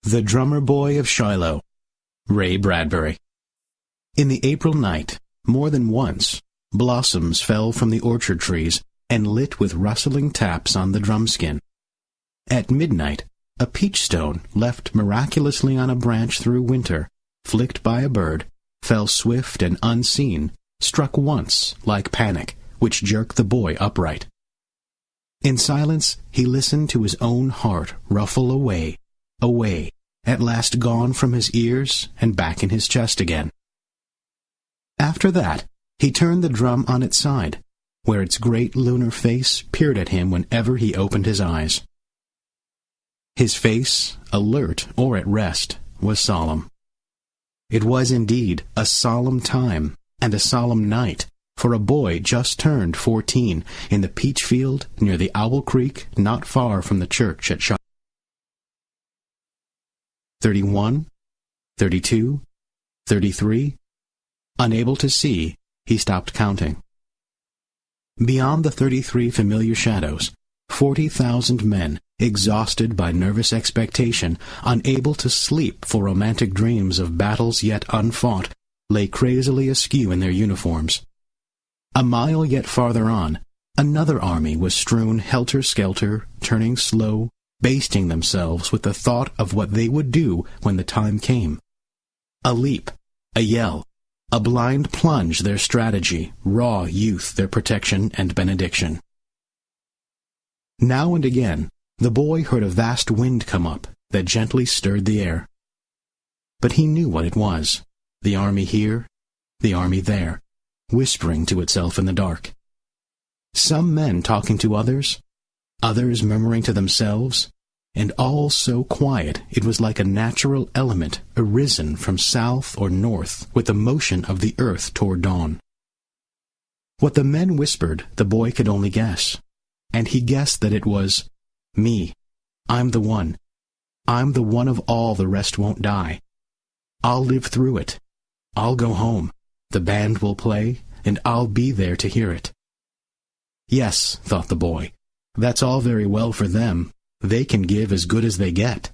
The Drummer Boy of Shiloh, Ray Bradbury. In the April night, more than once, blossoms fell from the orchard trees and lit with rustling taps on the drumskin. At midnight, a peach stone left miraculously on a branch through winter, flicked by a bird, fell swift and unseen, struck once like panic, which jerked the boy upright. In silence he listened to his own heart ruffle away, away, at last gone from his ears and back in his chest again. After that, he turned the drum on its side, where its great lunar face peered at him whenever he opened his eyes. His face, alert or at rest, was solemn. It was indeed a solemn time and a solemn night for a boy just turned 14 in the peach field near the Owl Creek, not far from the church at Shiloh. 31, 32, 33. Unable to see, he stopped counting. Beyond the 33 familiar shadows, 40,000 men, exhausted by nervous expectation, unable to sleep for romantic dreams of battles yet unfought, lay crazily askew in their uniforms. A mile yet farther on, another army was strewn helter-skelter, turning slow, basting themselves with the thought of what they would do when the time came. A leap, a yell, a blind plunge their strategy, raw youth their protection and benediction. Now and again, the boy heard a vast wind come up that gently stirred the air. But he knew what it was, the army here, the army there, whispering to itself in the dark. Some men talking to others, others murmuring to themselves, and all so quiet it was like a natural element arisen from south or north with the motion of the earth toward dawn. What the men whispered the boy could only guess, and he guessed that it was, "Me. I'm the one. I'm the one of all the rest won't die. I'll live through it. I'll go home. The band will play, and I'll be there to hear it." Yes, thought the boy, that's all very well for them. They can give as good as they get.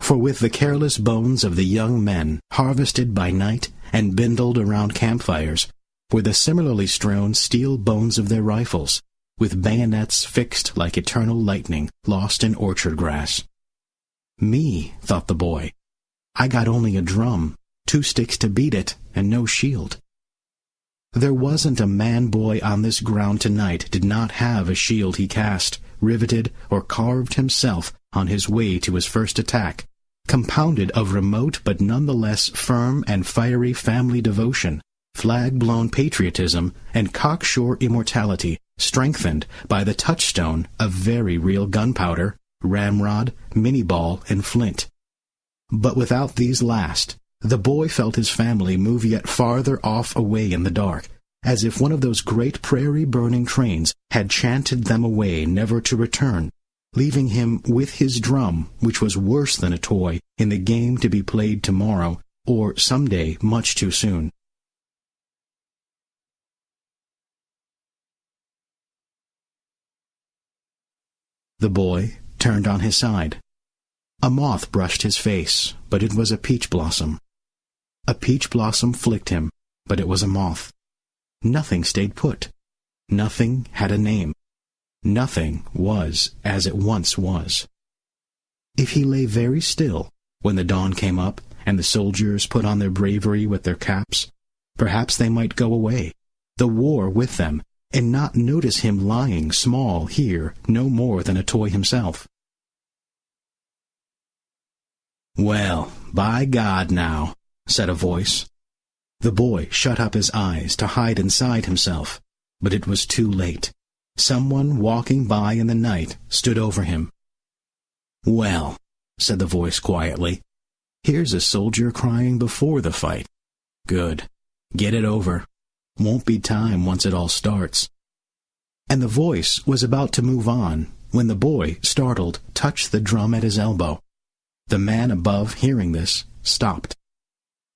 For with the careless bones of the young men, harvested by night and bindled around campfires, were the similarly strewn steel bones of their rifles, with bayonets fixed like eternal lightning lost in orchard grass. Me, thought the boy. I got only a drum, 2 sticks to beat it, and no shield. There wasn't a man-boy on this ground tonight did not have a shield he cast, riveted, or carved himself on his way to his first attack, compounded of remote but nonetheless firm and fiery family devotion, flag-blown patriotism, and cocksure immortality, strengthened by the touchstone of very real gunpowder, ramrod, minie-ball, and flint. But without these last, the boy felt his family move yet farther off away in the dark, as if one of those great prairie-burning trains had chanted them away never to return, leaving him with his drum, which was worse than a toy, in the game to be played tomorrow, or some day much too soon. The boy turned on his side. A moth brushed his face, but it was a peach blossom. A peach blossom flicked him, but it was a moth. Nothing stayed put. Nothing had a name. Nothing was as it once was. If he lay very still, when the dawn came up and the soldiers put on their bravery with their caps, perhaps they might go away, the war with them, and not notice him lying small here, no more than a toy himself. "Well, by God now," said a voice. The boy shut up his eyes to hide inside himself, but it was too late. Someone walking by in the night stood over him. "Well," said the voice quietly, "here's a soldier crying before the fight. Good. Get it over. Won't be time once it all starts." And the voice was about to move on when the boy, startled, touched the drum at his elbow. The man above, hearing this, stopped.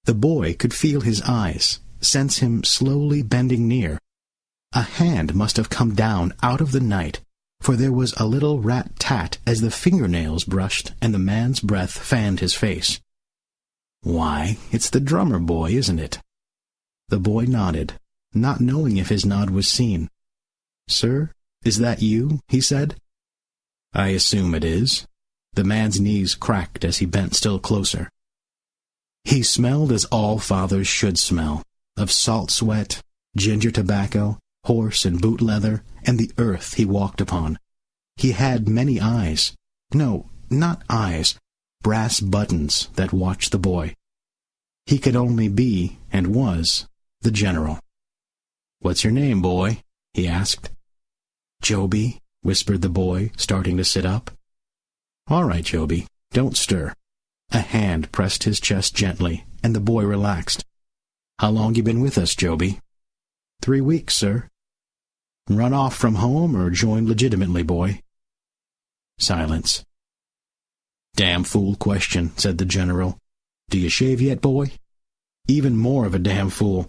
The boy could feel his eyes, sense him slowly bending near. A hand must have come down out of the night, for there was a little rat-tat as the fingernails brushed and the man's breath fanned his face. "Why, it's the drummer boy, isn't it?" The boy nodded, not knowing if his nod was seen. "Sir, is that you?" he said. "I assume it is." The man's knees cracked as he bent still closer. He smelled as all fathers should smell, of salt sweat, ginger tobacco, horse and boot leather, and the earth he walked upon. He had many eyes. No, not eyes, brass buttons that watched the boy. He could only be, and was, the general. "What's your name, boy?" he asked. "Joby," whispered the boy, starting to sit up. "All right, Joby, don't stir." A hand pressed his chest gently, and the boy relaxed. "How long you been with us, Joby?" 3 weeks, sir." "Run off from home or joined legitimately, boy?" Silence. "Damn fool question," said the general. "Do you shave yet, boy?" "Even more of a damn fool.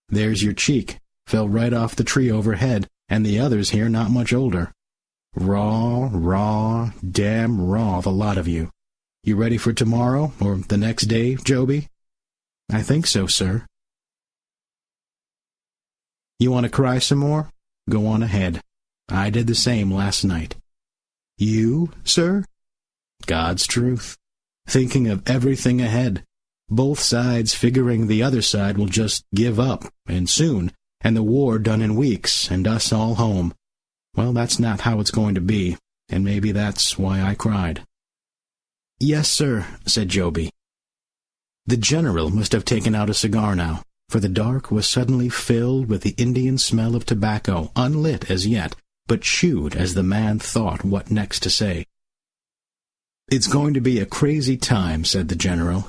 There's your cheek. Fell right off the tree overhead, and the others here not much older. Raw, damn raw, the lot of you. You ready for tomorrow, or the next day, Joby?" "I think so, sir." "You want to cry some more? Go on ahead. I did the same last night." "You, sir?" "God's truth. Thinking of everything ahead. Both sides figuring the other side will just give up, and soon, and the war done in weeks, and us all home. Well, that's not how it's going to be, and maybe that's why I cried." "Yes, sir," said Joby. The general must have taken out a cigar now, for the dark was suddenly filled with the Indian smell of tobacco, unlit as yet, but chewed as the man thought what next to say. "It's going to be a crazy time," said the general.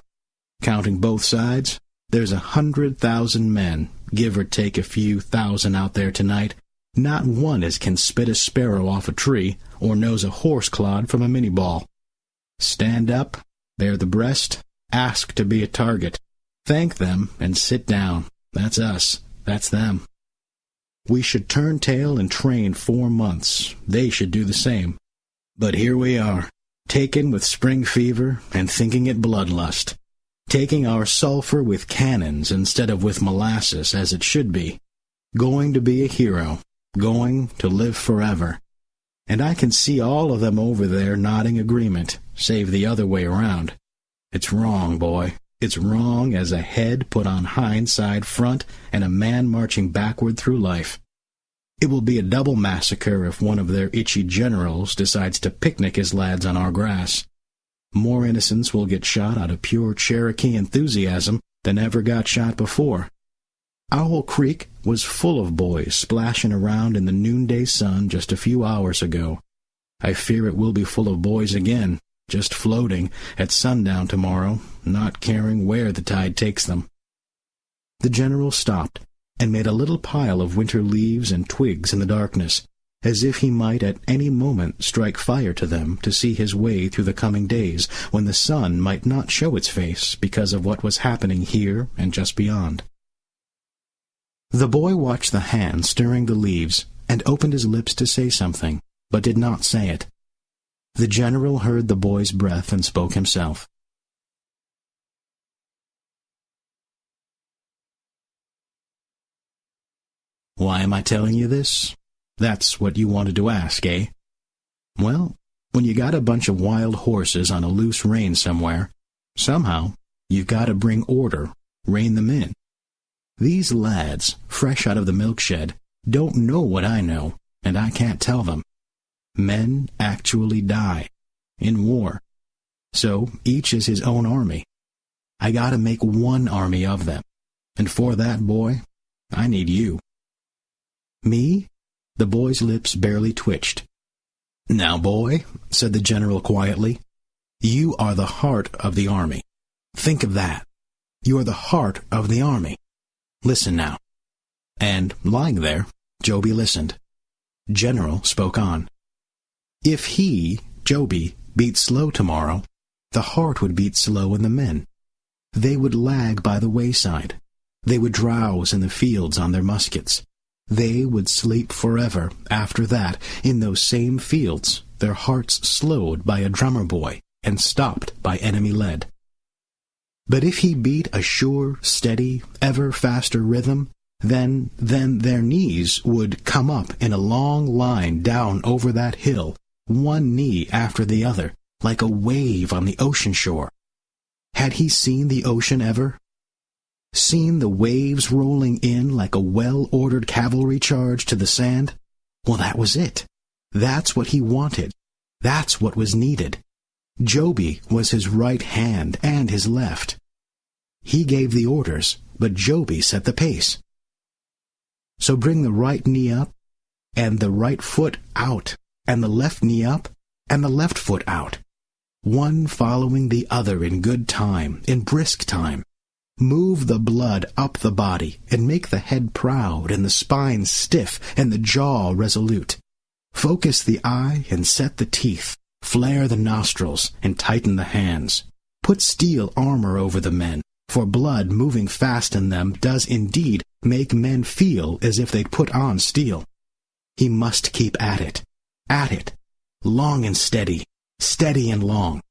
"Counting both sides, there's 100,000 men, give or take a few thousand out there tonight. Not one as can spit a sparrow off a tree or knows a horse clod from a mini-ball. Stand up, bare the breast, ask to be a target. Thank them and sit down. That's us. That's them. We should turn tail and train 4 months. They should do the same. But here we are, taken with spring fever and thinking it bloodlust. Taking our sulfur with cannons instead of with molasses, as it should be. Going to be a hero. Going to live forever. And I can see all of them over there nodding agreement, save the other way around. It's wrong, boy. It's wrong as a head put on hind side front and a man marching backward through life. It will be a double massacre if one of their itchy generals decides to picnic his lads on our grass. More innocents will get shot out of pure Cherokee enthusiasm than ever got shot before. Owl Creek was full of boys splashing around in the noonday sun just a few hours ago. I fear it will be full of boys again, just floating at sundown tomorrow, not caring where the tide takes them. The general stopped and made a little pile of winter leaves and twigs in the darkness, as if he might at any moment strike fire to them to see his way through the coming days when the sun might not show its face because of what was happening here and just beyond. The boy watched the hand stirring the leaves and opened his lips to say something, but did not say it. The general heard the boy's breath and spoke himself. Why am I telling you this? That's what you wanted to ask, eh? Well, when you got a bunch of wild horses on a loose rein somewhere, somehow you've got to bring order, rein them in. These lads, fresh out of the milk shed, don't know what I know, and I can't tell them. Men actually die. In war. So each is his own army. I got to make one army of them. And for that, boy, I need you. Me? The boy's lips barely twitched. Now, boy, said the general quietly, you are the heart of the army. Think of that. You are the heart of the army. Listen now. And, lying there, Joby listened. General spoke on. If he, Joby, beat slow tomorrow, the heart would beat slow in the men. They would lag by the wayside. They would drowse in the fields on their muskets. They would sleep forever after that in those same fields, their hearts slowed by a drummer boy and stopped by enemy lead. But if he beat a sure, steady, ever faster rhythm, then their knees would come up in a long line down over that hill, one knee after the other, like a wave on the ocean shore. Had he seen the ocean ever? Seen the waves rolling in like a well-ordered cavalry charge to the sand? Well, that was it. That's what he wanted. That's what was needed. Joby was his right hand and his left. He gave the orders, but Joby set the pace. So bring the right knee up, and the right foot out, and the left knee up, and the left foot out, one following the other in good time, in brisk time. Move the blood up the body, and make the head proud, and the spine stiff, and the jaw resolute. Focus the eye, and set the teeth. Flare the nostrils, and tighten the hands. Put steel armor over the men, for blood moving fast in them does indeed make men feel as if they'd put on steel. He must keep at it, long and steady and long.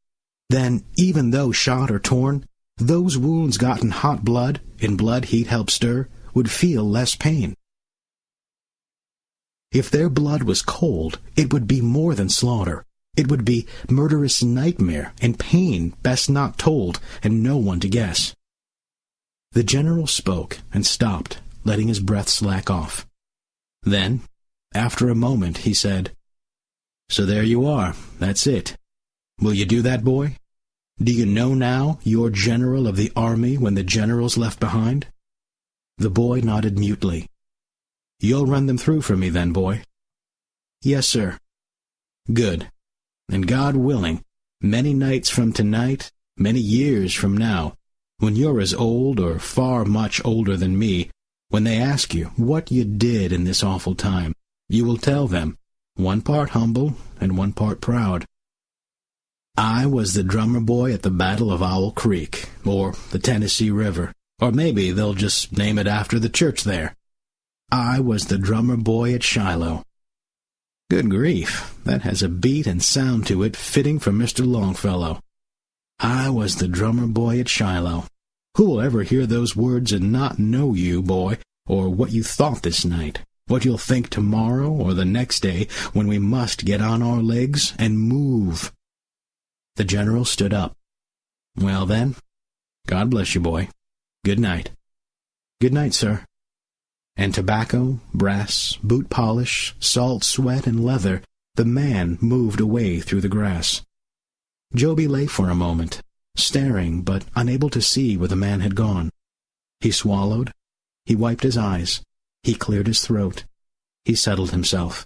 Then, even though shot or torn, those wounds got in hot blood, in blood heat helped stir, would feel less pain. If their blood was cold, it would be more than slaughter. It would be murderous nightmare and pain best not told and no one to guess. The general spoke and stopped, letting his breath slack off. Then, after a moment, he said, "So there you are. That's it. Will you do that, boy? Do you know now you're general of the army when the general's left behind?" The boy nodded mutely. "You'll run them through for me then, boy?" "Yes, sir." "Good. And God willing, many nights from tonight, many years from now, when you're as old or far much older than me, when they ask you what you did in this awful time, you will tell them, one part humble and one part proud. I was the drummer boy at the Battle of Owl Creek, or the Tennessee River, or maybe they'll just name it after the church there. I was the drummer boy at Shiloh. Good grief, that has a beat and sound to it fitting for Mr. Longfellow. I was the drummer boy at Shiloh. Who will ever hear those words and not know you, boy, or what you thought this night, what you'll think tomorrow or the next day when we must get on our legs and move?" The general stood up. "Well then, God bless you, boy. Good night." "Good night, sir." And tobacco, brass, boot polish, salt, sweat, and leather, the man moved away through the grass. Joby lay for a moment, staring but unable to see where the man had gone. He swallowed. He wiped his eyes. He cleared his throat. He settled himself.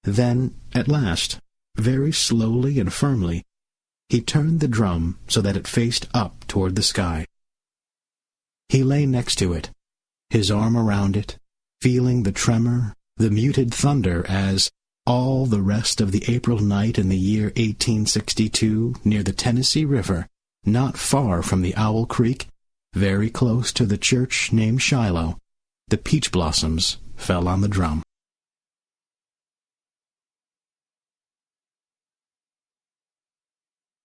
Then, at last, very slowly and firmly, he turned the drum so that it faced up toward the sky. He lay next to it, his arm around it, feeling the tremor, the muted thunder as, all the rest of the April night in the year 1862, near the Tennessee River, not far from the Owl Creek, very close to the church named Shiloh, the peach blossoms fell on the drum.